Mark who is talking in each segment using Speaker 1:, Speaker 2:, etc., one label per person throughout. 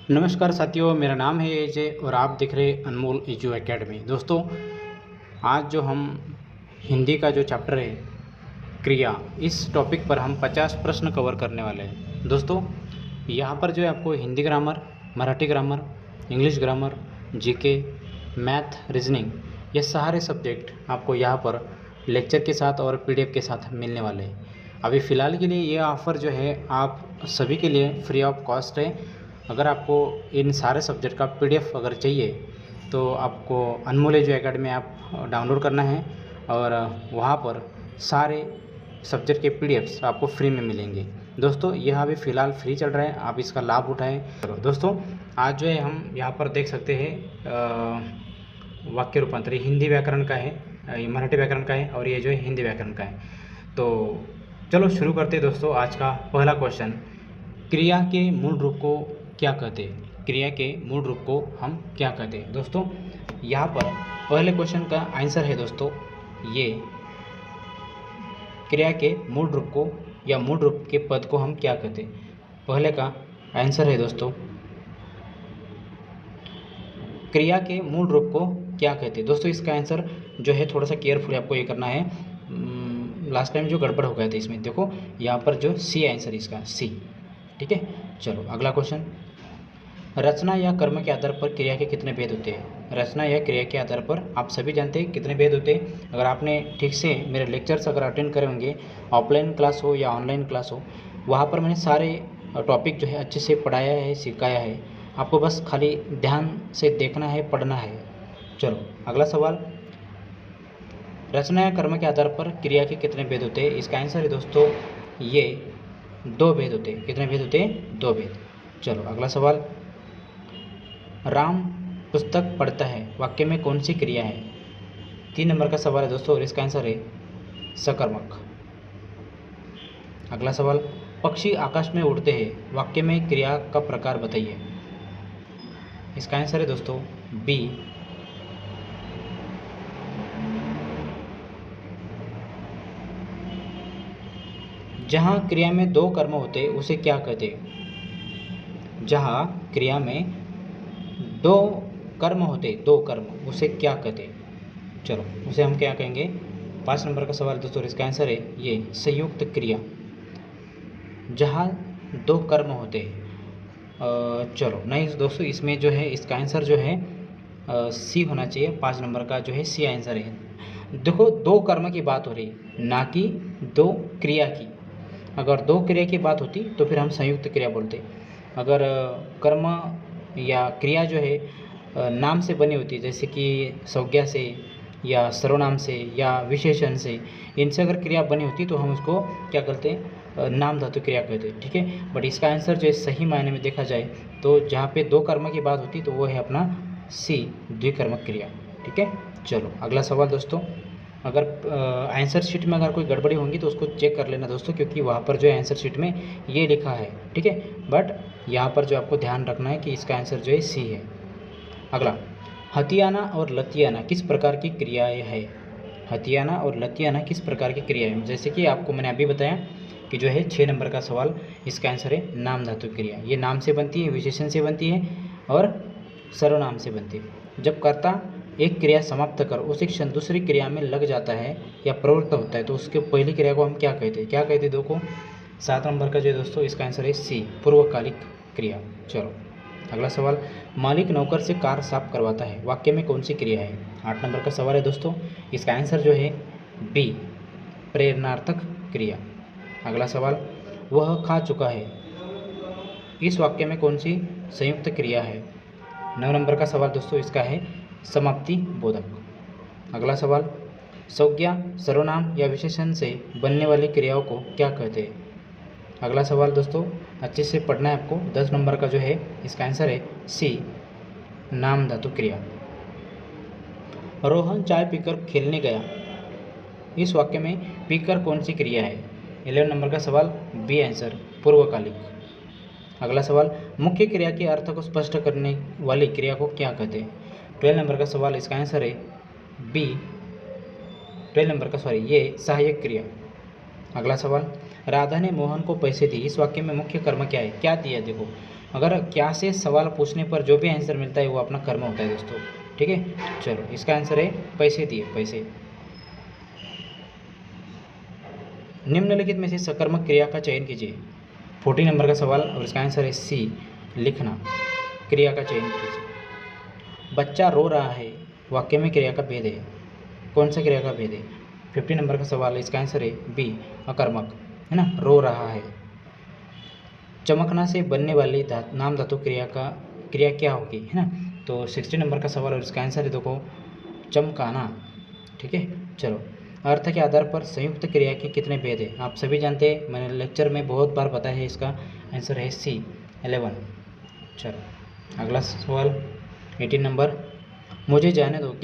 Speaker 1: नमस्कार साथियों, मेरा नाम है एजे और आप देख रहे अनमोल एजू एकेडमी। दोस्तों, आज जो हम हिंदी का जो चैप्टर है क्रिया, इस टॉपिक पर हम 50 प्रश्न कवर करने वाले हैं। दोस्तों, यहाँ पर जो है आपको Hindi grammar, Marathi grammar, English grammar, GK, math, reasoning, ये सारे सब्जेक्ट आपको यहाँ पर लेक्चर के साथ और पीडीएफ के साथ मिलने वाले हैं। अभी फ़िलहाल के लिए ये ऑफ़र जो है आप सभी के लिए फ्री ऑफ कॉस्ट है। अगर आपको इन सारे सब्जेक्ट का पीडीएफ अगर चाहिए तो आपको अनमोल एजू एकेडमी ऐप डाउनलोड करना है और वहाँ पर सारे सब्जेक्ट के पीडीएफ्स आपको फ्री में मिलेंगे। दोस्तों, यह अभी फ़िलहाल फ्री चल रहा है, आप इसका लाभ उठाएं। चलो दोस्तों, आज जो है हम यहाँ पर देख सकते हैं वाक्य रूपांतर हिंदी व्याकरण का है, ये मराठी व्याकरण का है और ये जो है हिंदी व्याकरण का है। तो चलो शुरू करते हैं दोस्तों। आज का पहला क्वेश्चन, क्रिया के मूल रूप को क्या कहते हैं? क्रिया के मूल रूप को हम क्या कहते हैं? दोस्तों, यहाँ पर पहले क्वेश्चन का आंसर है दोस्तों ये, क्रिया के मूल रूप को या मूल रूप के पद को हम क्या कहते हैं? पहले का आंसर है दोस्तों, क्रिया के मूल रूप को क्या कहते हैं? दोस्तों, इसका आंसर जो है थोड़ा सा केयरफुली आपको ये करना है। लास्ट टाइम जो गड़बड़ हो गया था इसमें, देखो यहाँ पर जो सी आंसर इसका सी, ठीक है। चलो अगला क्वेश्चन, रचना या कर्म के आधार पर क्रिया के कितने भेद होते हैं? रचना या क्रिया के आधार पर आप सभी जानते हैं कितने भेद होते हैं। अगर आपने ठीक से मेरे लेक्चर्स अगर अटेंड करे होंगे, ऑफलाइन क्लास हो या ऑनलाइन क्लास हो, वहाँ पर मैंने सारे टॉपिक जो है अच्छे से पढ़ाया है, सिखाया है। आपको बस खाली ध्यान से देखना है, पढ़ना है। चलो अगला सवाल, रचना या कर्म के आधार पर क्रिया के कितने भेद होते हैं? इसका आंसर है दोस्तों ये 2 भेद होते हैं। कितने भेद होते हैं? 2 भेद। चलो अगला सवाल, राम पुस्तक पढ़ता है, वाक्य में कौन सी क्रिया है? 3 नंबर का सवाल है दोस्तों और इसका आंसर है सकर्मक। अगला सवाल, पक्षी आकाश में उड़ते हैं, वाक्य में क्रिया का प्रकार बताइए। इसका आंसर है दोस्तों बी, जहाँ क्रिया में 2 कर्म होते हैं उसे क्या कहते हैं? जहाँ क्रिया में 2 कर्म होते, 2 कर्म, उसे क्या कहते हैं? चलो उसे हम क्या कहेंगे? 5 नंबर का सवाल दोस्तों, इसका आंसर है ये संयुक्त क्रिया। जहाँ 2 कर्म होते हैं, चलो नहीं दोस्तों, इसमें जो है इसका आंसर जो है सी होना चाहिए। 5 नंबर का जो है सी आंसर है। देखो 2 कर्म की बात हो रही है, ना कि 2 क्रिया की। अगर 2 क्रिया की बात होती तो फिर हम संयुक्त क्रिया बोलते। अगर कर्म या क्रिया जो है नाम से बनी होती, जैसे कि संज्ञा से या सर्वनाम से या विशेषण से, इनसे अगर क्रिया बनी होती तो हम उसको क्या कहते हैं? नाम धातु क्रिया कहते हैं, ठीक है। बट इसका आंसर जो है सही मायने में देखा जाए तो जहाँ पे 2 कर्म की बात होती तो वो है अपना सी, द्विकर्मक क्रिया, ठीक है। चलो अगला सवाल दोस्तों, अगर आंसर शीट में अगर कोई गड़बड़ी होंगी तो उसको चेक कर लेना दोस्तों, क्योंकि वहाँ पर जो है आंसर शीट में ये लिखा है, ठीक है। बट यहाँ पर जो आपको ध्यान रखना है कि इसका आंसर जो है सी है। अगला, हथियाना और लतियाना किस प्रकार की क्रियाएँ है? हथियाना और लतियाना किस प्रकार की क्रिया है? जैसे कि आपको मैंने अभी बताया कि जो है 6 नंबर का सवाल, इसका आंसर है नाम धातु क्रिया। ये नाम से बनती है, विशेषण से बनती है और सर्वनाम से बनती है। जब कर्ता एक क्रिया समाप्त कर उसी क्षण दूसरी क्रिया में लग जाता है या प्रवृत्त होता है तो उसके पहली क्रिया को हम क्या कहते हैं? क्या कहते हैं? देखो 7 नंबर का जो है दोस्तों, इसका आंसर है सी, पूर्वकालिक क्रिया। चलो अगला सवाल, मालिक नौकर से कार साफ करवाता है, वाक्य में कौन सी क्रिया है? 8 नंबर का सवाल है दोस्तों, इसका आंसर जो है बी, प्रेरणार्थक क्रिया। अगला सवाल, वह खा चुका है, इस वाक्य में कौन सी संयुक्त क्रिया है? 9 नंबर का सवाल दोस्तों, इसका है समाप्ति बोधक। अगला सवाल, संज्ञा, सर्वनाम या विशेषण से बनने वाली क्रियाओं को क्या कहते हैं? अगला सवाल दोस्तों, अच्छे से पढ़ना है आपको। 10 नंबर का जो है इसका आंसर है सी, नाम धातु क्रिया। रोहन चाय पीकर खेलने गया, इस वाक्य में पीकर कौन सी क्रिया है? 11 नंबर का सवाल, बी आंसर, पूर्वकालिक। अगला सवाल, मुख्य क्रिया के अर्थ को स्पष्ट करने वाली क्रिया को क्या कहते हैं? 12 नंबर का सवाल, इसका आंसर है बी, 12 नंबर का ये सहायक क्रिया। अगला सवाल, राधा ने मोहन को पैसे दिए, इस वाक्य में मुख्य कर्म क्या है? क्या दिया? देखो अगर क्या से सवाल पूछने पर जो भी आंसर मिलता है वो अपना कर्म होता है दोस्तों। ठीक है, चलो इसका आंसर है पैसे दिए, पैसे। निम्नलिखित में से सकर्मक क्रिया का चयन कीजिए। 40 नंबर का सवाल और इसका आंसर है सी, लिखना। क्रिया का चयन कीजिए। बच्चा रो रहा है, वाक्य में क्रिया का भेद है, कौन सा क्रिया का भेद है? 50 नंबर का सवाल है, इसका आंसर है बी, अकर्मक, है ना, रो रहा है। चमकना से बनने वाली नाम धातु क्रिया क्या होगी, है ना? तो 60 नंबर का सवाल और इसका आंसर है देखो चमकाना। ठीक है, चलो अर्थ के आधार पर संयुक्त क्रिया के कितने भेद हैं? आप सभी जानते हैं, मैंने लेक्चर में बहुत बार बताया है, इसका आंसर है सी, 11। चलो अगला सवाल 18 नंबर, मुझे जाने दो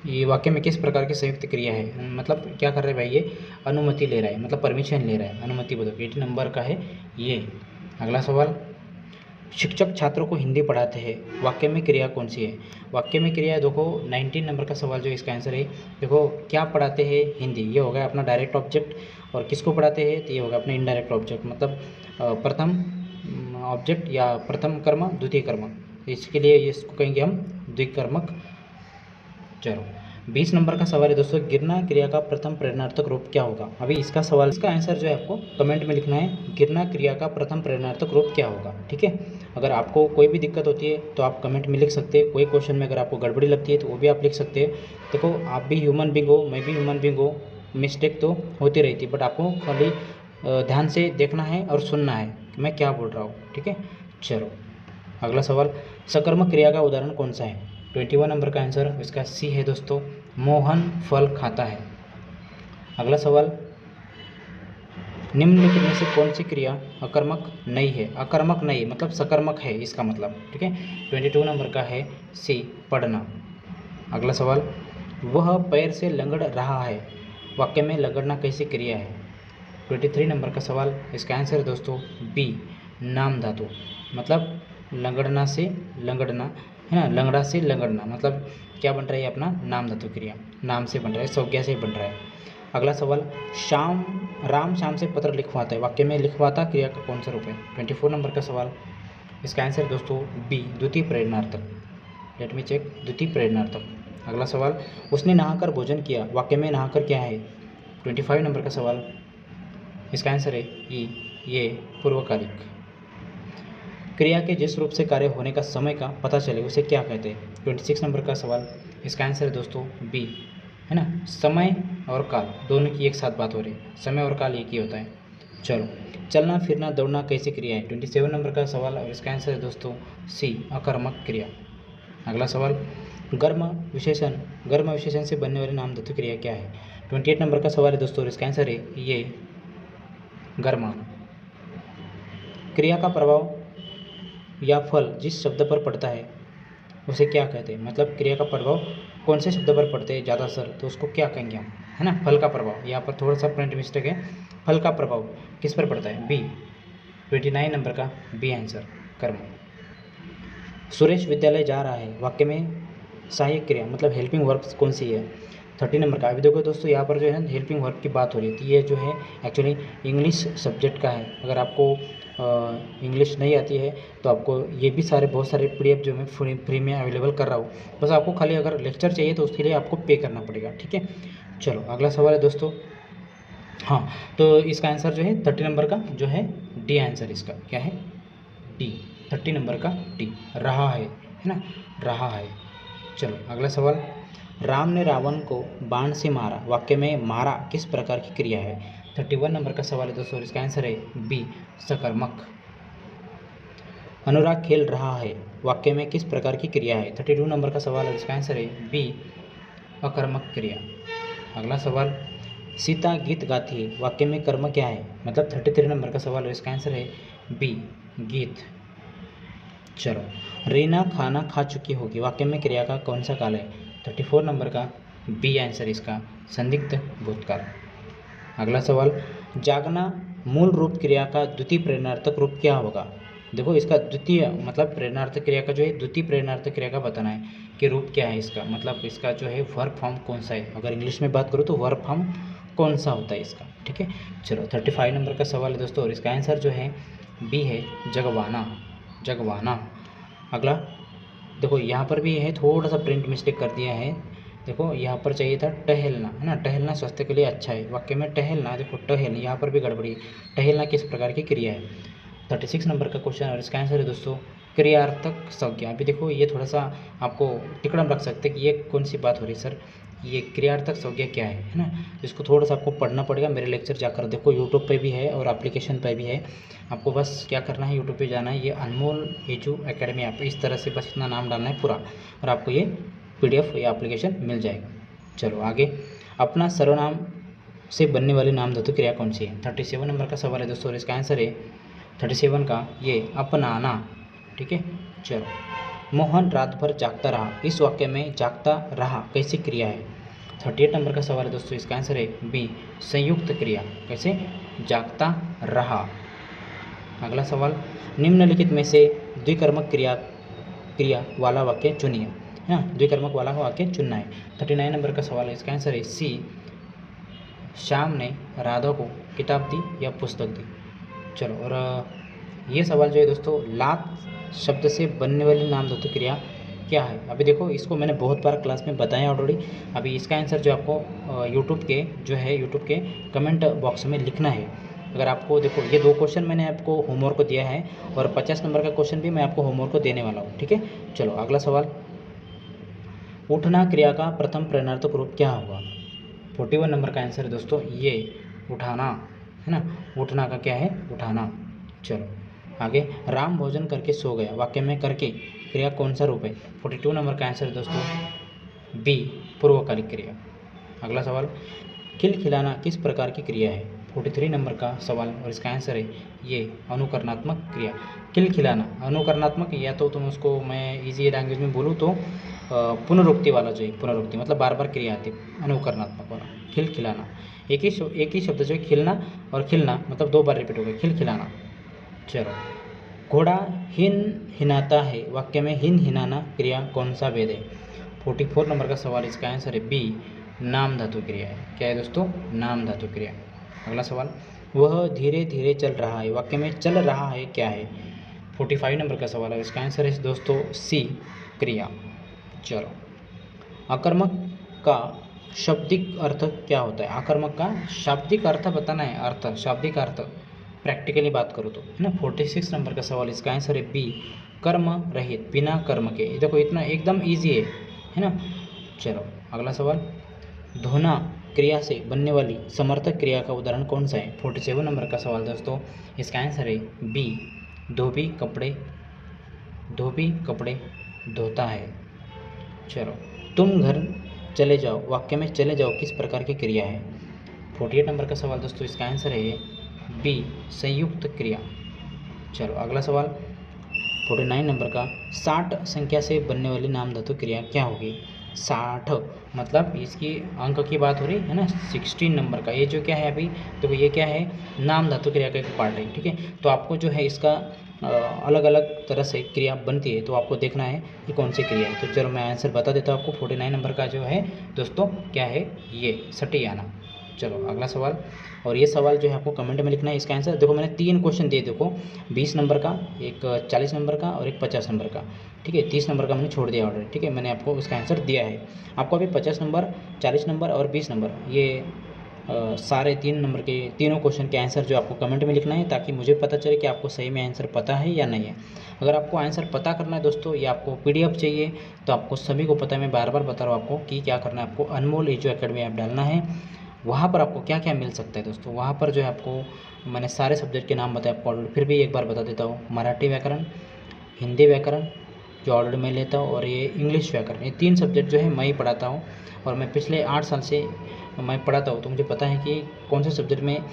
Speaker 1: ये वाक्य में किस प्रकार की संयुक्त क्रिया है? मतलब क्या कर रहे हैं भाई, ये अनुमति ले रहा है, मतलब परमिशन ले रहा है, अनुमति बताओ। 18 नंबर का है ये। अगला सवाल, शिक्षक छात्रों को हिंदी पढ़ाते हैं, वाक्य में क्रिया कौन सी है? वाक्य में क्रिया देखो 19 नंबर का सवाल जो इसका आंसर है देखो, क्या पढ़ाते हैं? हिंदी, ये होगा अपना डायरेक्ट ऑब्जेक्ट। और किसको पढ़ाते हैं? तो ये होगा अपना इनडायरेक्ट ऑब्जेक्ट, मतलब प्रथम ऑब्जेक्ट या प्रथम कर्म द्वितीय कर्म, इसके लिए इसको कहेंगे हम द्विकर्मक। चलो 20 नंबर का सवाल है दोस्तों, गिरना क्रिया का प्रथम प्रेरणार्थक रूप क्या होगा? अभी इसका आंसर जो है आपको कमेंट में लिखना है, गिरना क्रिया का प्रथम प्रेरणार्थक रूप क्या होगा। ठीक है, अगर आपको कोई भी दिक्कत होती है तो आप कमेंट में लिख सकते हैं। कोई क्वेश्चन में अगर आपको गड़बड़ी लगती है तो वो भी आप लिख सकते हैं। देखो आप भी ह्यूमन बींग हो, मैं भी ह्यूमन बींग हो, मिस्टेक तो होती रहती है, बट आपको खाली ध्यान से देखना है और सुनना है कि मैं क्या बोल रहा हूँ। ठीक है, चलो अगला सवाल, सकर्मक क्रिया का उदाहरण कौन सा है? 21 नंबर का आंसर इसका सी है दोस्तों, मोहन फल खाता है। अगला सवाल, निम्नलिखित में से कौन सी क्रिया अकर्मक नहीं है? अकर्मक नहीं मतलब सकर्मक है इसका मतलब। ठीक है, 22 नंबर का है सी, पढ़ना। अगला सवाल, वह पैर से लंगड़ रहा है, वाक्य में लगड़ना कैसी क्रिया है? 23 नंबर का सवाल, इसका आंसर है दोस्तों बी, नाम धातु, मतलब लगड़ना से लंगड़ना, है ना, लंगड़ा से लगड़ना, मतलब क्या बन रहा है अपना नाम धातु क्रिया, नाम से बन रहा है, संज्ञा से बन रहा है। अगला सवाल, राम शाम से पत्र लिखवाता है, वाक्य में लिखवाता क्रिया का कौन सा रूप है? 24 नंबर का सवाल, इसका आंसर दोस्तों बी, द्वितीय प्रेरणार्थक। लेट मी चेक, द्वितीय प्रेरणार्थक। अगला सवाल, उसने नहाकर भोजन किया, वाक्य में नहाकर क्या है? 25 नंबर का सवाल, इसका आंसर है ई, ये पूर्वकालिक। क्रिया के जिस रूप से कार्य होने का समय का पता चले उसे क्या कहते हैं? 26 नंबर का सवाल, इसका आंसर है दोस्तों बी, है ना, समय और काल दोनों की एक साथ बात हो रही है, समय और काल एक ही होता है। चलो, चलना फिरना दौड़ना कैसी क्रिया है? 27 नंबर का सवाल और इसका आंसर है दोस्तों सी, अकर्मक क्रिया। अगला सवाल, गर्म विशेषण से बनने वाली नाम धातु क्रिया क्या है? 28 नंबर का सवाल है दोस्तों और इसका आंसर है ये, गर्मान। क्रिया का प्रभाव या फल जिस शब्द पर पड़ता है उसे क्या कहते हैं? मतलब क्रिया का प्रभाव कौन से शब्द पर पड़ते हैं ज़्यादातर, तो उसको क्या कहेंगे हम, है ना, फल का प्रभाव। यहाँ पर थोड़ा सा प्रिंट मिस्टेक है, फल का प्रभाव किस पर पड़ता है? बी, 29 नंबर का बी आंसर, कर्म। सुरेश विद्यालय जा रहा है, वाक्य में सहायक क्रिया मतलब हेल्पिंग वर्ब कौन सी है? 30 नंबर का। अभी देखो दोस्तों यहाँ पर जो है ना हेल्पिंग वर्ब की बात हो रही थी, ये जो है एक्चुअली इंग्लिश सब्जेक्ट का है। अगर आपको इंग्लिश नहीं आती है तो आपको ये भी बहुत सारे PDF जो मैं फ्री में अवेलेबल कर रहा हूँ, बस आपको खाली अगर लेक्चर चाहिए तो उसके लिए आपको पे करना पड़ेगा। ठीक है, चलो अगला सवाल है दोस्तों, हाँ, तो इसका आंसर जो है 30 नंबर का जो है डी आंसर, इसका क्या है? डी, 30 नंबर का डी, रहा है ना, रहा है। चलो अगला सवाल, राम ने रावण को बाण से मारा, वाक्य में मारा किस प्रकार की क्रिया है? 31 नंबर का सवाल है दोस्तों, इसका आंसर है बी, सकर्मक। अनुराग खेल रहा है, वाक्य में किस प्रकार की क्रिया है? 32 नंबर का सवाल है, इसका आंसर है बी, अकर्मक क्रिया। अगला सवाल, सीता गीत गाती है, वाक्य में कर्म क्या है? मतलब 33 नंबर का सवाल है, इसका आंसर है बी, गीत। चलो, रीना खाना खा चुकी होगी, वाक्य में क्रिया का कौन सा काल है? 34 नंबर का बी आंसर, इसका संदिग्ध भूतकाल। अगला सवाल, जागना मूल रूप क्रिया का द्वितीय प्रेरणार्थक रूप क्या होगा? देखो इसका द्वितीय मतलब प्रेरणार्थक क्रिया का जो है द्वितीय प्रेरणार्थक क्रिया का बताना है कि रूप क्या है इसका, मतलब इसका जो है वर्ब फॉर्म कौन सा है। अगर इंग्लिश में बात करूँ तो वर्ब फॉर्म कौन सा होता है इसका। ठीक है, चलो 35 नंबर का सवाल है दोस्तों और इसका आंसर जो है बी है, जगवाना। जगवाना। अगला देखो यहाँ पर भी है, थोड़ा सा प्रिंट मिस्टेक कर दिया है। देखो यहाँ पर चाहिए था टहलना, है ना, टहलना स्वास्थ्य के लिए अच्छा है। वाक्य में टहलना, देखो टहल, यहाँ पर भी गड़बड़ी। टहलना किस प्रकार की क्रिया है? 36 नंबर का क्वेश्चन और इसका आंसर है दोस्तों क्रियार्थक संज्ञा। अभी देखो ये थोड़ा सा आपको तिकड़म रख सकते हैं कि ये कौन सी बात हो रही है सर, ये क्रियार्थक संज्ञा क्या है ना। इसको थोड़ा सा आपको पढ़ना पड़ेगा। मेरे लेक्चर जाकर देखो, यूट्यूब पे भी है और एप्लीकेशन पे भी है। आपको बस क्या करना है, यूट्यूब पे जाना है, ये अनमोल एजू एकेडमी, आप इस तरह से बस इतना नाम डालना है पूरा, और आपको ये PDF या एप्लीकेशन मिल जाएगा। चलो आगे, अपना सर्वनाम से बनने वाली नाम धातु क्रिया कौन सी है? 37 नंबर का सवाल है दोस्तों और इसका आंसर है 37 का ये अपनाना। ठीक है, चलो। मोहन रात भर जागता रहा, इस वाक्य में जागता रहा कैसी क्रिया है? 38 नंबर का सवाल है दोस्तों, इसका आंसर है बी संयुक्त क्रिया। कैसे? जागता रहा। अगला सवाल, निम्नलिखित में से द्विकर्मक क्रिया वाला वाक्य चुनिए। हाँ, द्विकर्मक वाला वाक्य चुनना है। 39 नंबर का सवाल है, इसका आंसर है सी श्याम ने राधा को किताब दी या पुस्तक दी। चलो, और ये सवाल जो है दोस्तों, लात शब्द से बनने वाली नाम धातु क्रिया क्या है? अभी देखो, इसको मैंने बहुत बार क्लास में बताया ऑलरेडी। अभी इसका आंसर जो आपको यूट्यूब के कमेंट बॉक्स में लिखना है। अगर आपको देखो, ये 2 क्वेश्चन मैंने आपको होमवर्क को दिया है और 50 नंबर का क्वेश्चन भी मैं आपको होमवर्क को देने वाला हूँ। ठीक है, चलो अगला सवाल, उठना क्रिया का प्रथम प्रेरणार्थक रूप क्या होगा? 41 नंबर का आंसर है दोस्तों ये उठाना, है ना। उठना का क्या है? उठाना। चलो आगे, राम भोजन करके सो गया, वाक्य में करके क्रिया कौन सा रूप है? 42 नंबर का आंसर है दोस्तों बी पूर्वकालिक क्रिया। अगला सवाल, खिलखिलाना किस प्रकार की क्रिया है? 43 नंबर का सवाल और इसका आंसर है ये अनुकरणात्मक क्रिया। खिलखिलाना अनुकरणात्मक, या तो तुम उसको मैं इजी लैंग्वेज में बोलूँ तो पुनरुक्ति वाला जो है, पुनरुक्ति मतलब बार बार क्रिया आती है, अनुकरणात्मक वाला। खिलखिलाना, एक ही शब्द जो है खिलना और खिलना, मतलब 2 बार रिपीट हो गया, खिलखिलाना। चलो, घोड़ा हिनाता है, वाक्य में हिनाना क्रिया कौन सा वेद है? 44 नंबर का सवाल, इसका आंसर है बी नाम धातु क्रिया है। क्या है दोस्तों? नाम धातु क्रिया। अगला सवाल, वह धीरे धीरे चल रहा है, वाक्य में चल रहा है क्या है? 45 नंबर का सवाल है, इसका आंसर है दोस्तों सी क्रिया। चलो, आकर्मक का शाब्दिक अर्थ क्या होता है? आकर्मक का शाब्दिक अर्थ बताना है, अर्थ, शाब्दिक अर्थ प्रैक्टिकली बात करो तो, है ना। 46 नंबर का सवाल, इसका आंसर है बी कर्म रहित, बिना कर्म के। देखो इतना एकदम ईजी है ना। चलो अगला सवाल, धोना क्रिया से बनने वाली समर्थक क्रिया का उदाहरण कौन सा है? 47 नंबर का सवाल दोस्तों, इसका आंसर है बी धोबी कपड़े धोता है। चलो, तुम घर चले जाओ, वाक्य में चले जाओ किस प्रकार की क्रिया है? 48 नंबर का सवाल दोस्तों, इसका आंसर है बी संयुक्त क्रिया। चलो अगला सवाल, 49 नंबर का, 60 संख्या से बनने वाली नाम धातु क्रिया क्या होगी? 60 मतलब इसकी अंक की बात हो रही है ना, 16 नंबर का। ये जो क्या है अभी देखो, ये क्या है? नाम धातु क्रिया का एक पार्ट है। ठीक है, तो आपको जो है इसका अलग अलग तरह से क्रिया बनती है, तो आपको देखना है कि कौन सी क्रिया है। तो चलो मैं आंसर बता देता हूँ आपको। 49 नंबर का जो है दोस्तों क्या है? ये सटियाना। चलो अगला सवाल, और ये सवाल जो है आपको कमेंट में लिखना है इसका आंसर। देखो मैंने 3 क्वेश्चन दिए, देखो 20 नंबर का, एक 40 नंबर का और एक 50 नंबर का। ठीक है, 30 नंबर का मैंने छोड़ दिया ऑर्डर। ठीक है, मैंने आपको उसका आंसर दिया है। आपको अभी 50 नंबर, 40 नंबर और 20 नंबर, ये सारे 3 नंबर के तीनों क्वेश्चन के आंसर जो आपको कमेंट में लिखना है, ताकि मुझे पता चले कि आपको सही में आंसर पता है या नहीं है। अगर आपको आंसर पता करना है दोस्तों, या आपको PDF चाहिए, तो आपको सभी को पता है, मैं बार बार बता रहा हूँ आपको कि क्या करना है। आपको अनमोल एजू एकेडमी ऐप डालना है। वहाँ पर आपको क्या क्या मिल सकता है दोस्तों? वहाँ पर जो है आपको मैंने सारे सब्जेक्ट के नाम बताए, आपको ऑलरेडी फिर भी एक बार बता देता हूँ। मराठी व्याकरण, हिंदी व्याकरण जो ऑलरेडी मैं लेता हूँ, और ये इंग्लिश व्याकरण, ये 3 सब्जेक्ट जो है मैं ही पढ़ाता हूँ। और मैं पिछले 8 साल से मैं पढ़ाता हूँ, तो मुझे पता है कि कौन से सब्जेक्ट में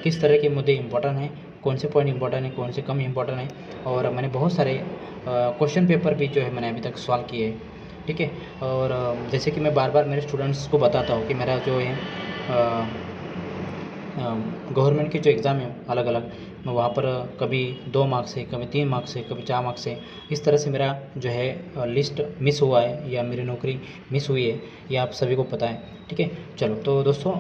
Speaker 1: किस तरह के मुद्दे इंपॉर्टेंट हैं, कौन से पॉइंट इंपॉर्टेंट है, कौन से कम इंपॉर्टेंट है। और मैंने बहुत सारे क्वेश्चन पेपर भी जो है मैंने अभी तक सॉल्व किए हैं। ठीक है, और जैसे कि मैं बार बार मेरे स्टूडेंट्स को बताता हूँ कि मेरा जो है गवर्नमेंट के जो एग्ज़ाम है अलग अलग, मैं वहाँ पर कभी 2 मार्क्स से, कभी 3 मार्क्स से, कभी 4 मार्क्स से, इस तरह से मेरा जो है लिस्ट मिस हुआ है या मेरी नौकरी मिस हुई है, ये आप सभी को पता है। ठीक है, चलो तो दोस्तों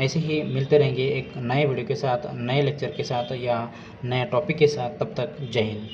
Speaker 1: ऐसे ही मिलते रहेंगे एक नए वीडियो के साथ, नए लेक्चर के साथ या नए टॉपिक के साथ। तब तक जय हिंद।